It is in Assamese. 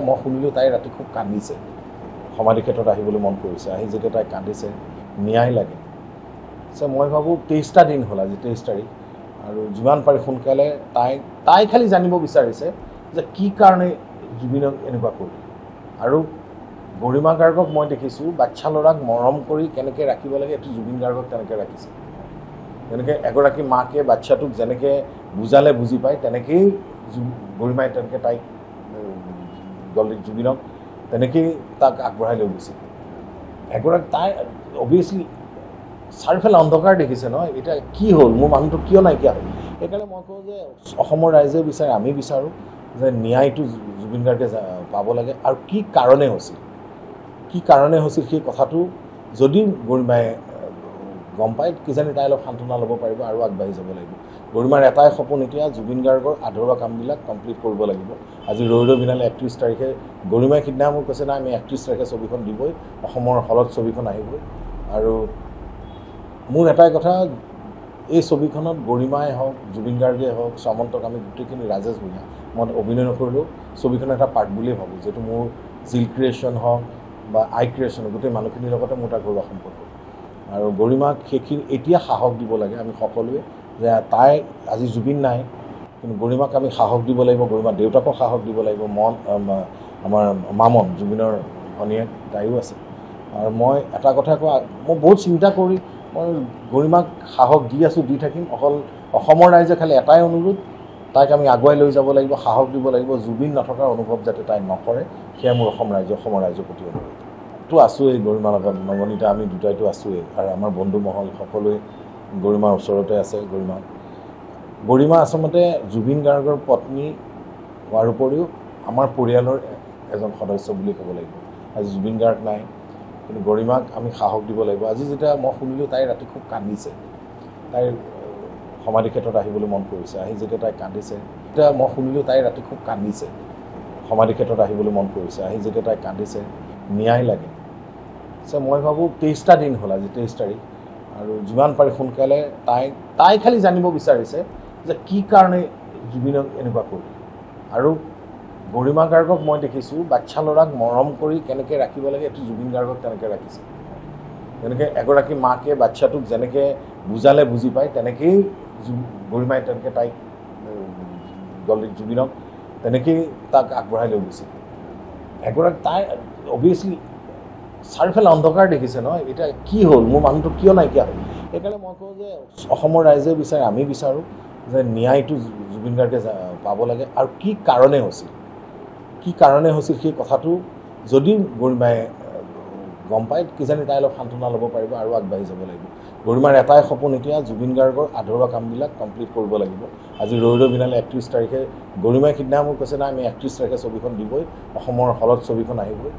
মই শুনিলোঁ তাই ৰাতি খুব কান্দিছে, সমাধি ক্ষেত্ৰত আহিবলৈ মন কৰিছে। আহি যেতিয়া তাই কান্দিছে, ন্যায় লাগে। মই ভাবোঁ 23টা দিন হ'ল, আজি 23 তাৰিখ, আৰু যিমান পাৰি সোনকালে তাই খালি জানিব বিচাৰিছে যে কি কাৰণে জুবিনক এনেকুৱা কৰিলে। আৰু গৰিমা গাৰ্গক মই দেখিছোঁ বাচ্চা ল'ৰাক মৰম কৰি কেনেকৈ ৰাখিব লাগে, এইটো জুবিন গাৰ্গক তেনেকৈ ৰাখিছে। তেনেকৈ এগৰাকী মাকে বাচ্চাটোক যেনেকৈ বুজালে বুজি পায়, তেনেকেই গৰিমাই তেনেকৈ তাইক জুবিনক তেনেকেই তাক আগবঢ়াই লৈ গৈছিল। তাই অভিয়াছলি চাৰিওফালে অন্ধকাৰ দেখিছে নহয়, এতিয়া কি হ'ল, মোৰ মানুহটো কিয় নাইকিয়া হ'ল। সেইকাৰণে মই কওঁ যে অসমৰ ৰাইজে বিচাৰে, আমি বিচাৰোঁ যে ন্যায়টো জুবিন গাৰ্গে পাব লাগে। আৰু কি কাৰণে হৈছিল সেই কথাটো যদি গৰিমাই গম পায়, কিজানি তাই অলপ সান্তনা ল'ব পাৰিব আৰু আগবাঢ়ি যাব লাগিব। গৰিমাৰ এটাই সপোন, এতিয়া জুবিন গাৰ্গৰ আধৰুৱা কামবিলাক কমপ্লিট কৰিব লাগিব। আজি ৰৈ ৰৈ বিনালে 31 তাৰিখে গৰিমাই সিদিনা মোক কৈছে না আমি 31 তাৰিখে ছবিখন দিবই, অসমৰ হলত ছবিখন আহিবই। আৰু মোৰ এটাই কথা, এই ছবিখনত গৰিমাই হওক, জুবিন গাৰ্গে হওক, সামন্তক আমি গোটেইখিনি, ৰাজেশ ভূঞা, মই অভিনয় নকৰিলেও ছবিখনৰ এটা পাৰ্ট বুলিয়ে ভাবোঁ, যিহেতু মোৰ জিল ক্ৰিয়েশ্যন হওক বা আই ক্ৰিয়েশ্যন, গোটেই মানুহখিনিৰ লগতে মোৰ এটা ঘৰুৱা সম্পৰ্ক। আৰু গৰিমাক সেইখিনি এতিয়া সাহস দিব লাগে আমি সকলোৱে, যে তাই আজি জুবিন নাই, কিন্তু গৰিমাক আমি সাহস দিব লাগিব, গৰিমাৰ দেউতাকক সাহস দিব লাগিব। আমাৰ মামন, জুবিনৰ ভনীয়েক, তাইও আছে। আৰু মই এটা কথা কোৱা, মই বহুত চিন্তা কৰি মই গৰিমাক সাহস দি আছোঁ, দি থাকিম। অকল অসমৰ ৰাইজে খালি এটাই অনুৰোধ, তাইক আমি আগুৱাই লৈ যাব লাগিব, সাহস দিব লাগিব। জুবিন নথকাৰ অনুভৱ যাতে তাই নকৰে, সেয়া মোৰ অসমৰ ৰাইজৰ প্ৰতি অনুৰোধ। তো আছোঁৱেই গৰিমাৰ লগত, নৱনীতা, আমি দুটাইতো আছোঁৱেই। আৰু আমাৰ বন্ধু মহল সকলোৱে গৰিমাৰ ওচৰতে আছে। গৰিমা আচলতে জুবিন গাৰ্গৰ পত্নী হোৱাৰ উপৰিও আমাৰ পৰিয়ালৰ এজন সদস্য বুলি ক'ব লাগিব। আজি জুবিন গাৰ্গ নাই, কিন্তু গৰিমাক আমি সাহস দিব লাগিব। আজি যেতিয়া মই শুনিলোঁ তাই ৰাতি খুব কান্দিছে, তাইৰ সমাধি ক্ষেত্ৰত আহিবলৈ মন কৰিছে। আহি যেতিয়া তাই কান্দিছে, তেতিয়া মই শুনিলোঁ তাই ৰাতি খুব কান্দিছে, সমাধি ক্ষেত্ৰত আহিবলৈ মন কৰিছে। আহি যেতিয়া তাই কান্দিছে, ন্যায় লাগে। মই ভাবোঁ 23টা দিন হ'ল, আজি 23 তাৰিখ, আৰু যিমান পাৰি সোনকালে তাই খালি জানিব বিচাৰিছে যে কি কাৰণে জুবিনক এনেকুৱা কৰিলে। আৰু গৰিমা গাৰ্গক মই দেখিছোঁ বাচ্চা ল'ৰাক মৰম কৰি কেনেকৈ ৰাখিব লাগে, এইটো জুবিন গাৰ্গক তেনেকৈ ৰাখিছে। তেনেকৈ এগৰাকী মাকে বাচ্চাটোক যেনেকৈ বুজালে বুজি পায়, তেনেকেই গৰিমাই তেনেকৈ তাইক জুবিনক তেনেকেই তাক আগবঢ়াই লৈ গৈছিল। তাই অভিয়াছলি চাৰিওফালে অন্ধকাৰ দেখিছে নহয়, এতিয়া কি হ'ল, মোৰ মানুহটো কিয় নাইকিয়া হ'ল। সেইকাৰণে মই কওঁ যে অসমৰ ৰাইজে বিচাৰে, আমি বিচাৰোঁ যে ন্যায়টো জুবিন গাৰ্গে পাব লাগে। আৰু কি কাৰণে হৈছিল সেই কথাটো যদি গৰিমাই গম পায়, কিজানি তাই অলপ সান্তনা ল'ব পাৰিব আৰু আগবাঢ়ি যাব লাগিব। গৰিমাৰ এটাই সপোন, এতিয়া জুবিন গাৰ্গৰ আধৰুৱা কামবিলাক কমপ্লিট কৰিব লাগিব। আজি ৰৈ ৰৈ বিনালে 31 তাৰিখে গৰিমাই সিদিনা মোক কৈছে না আমি 31 তাৰিখে ছবিখন দিবই, অসমৰ হলত ছবিখন আহিবই।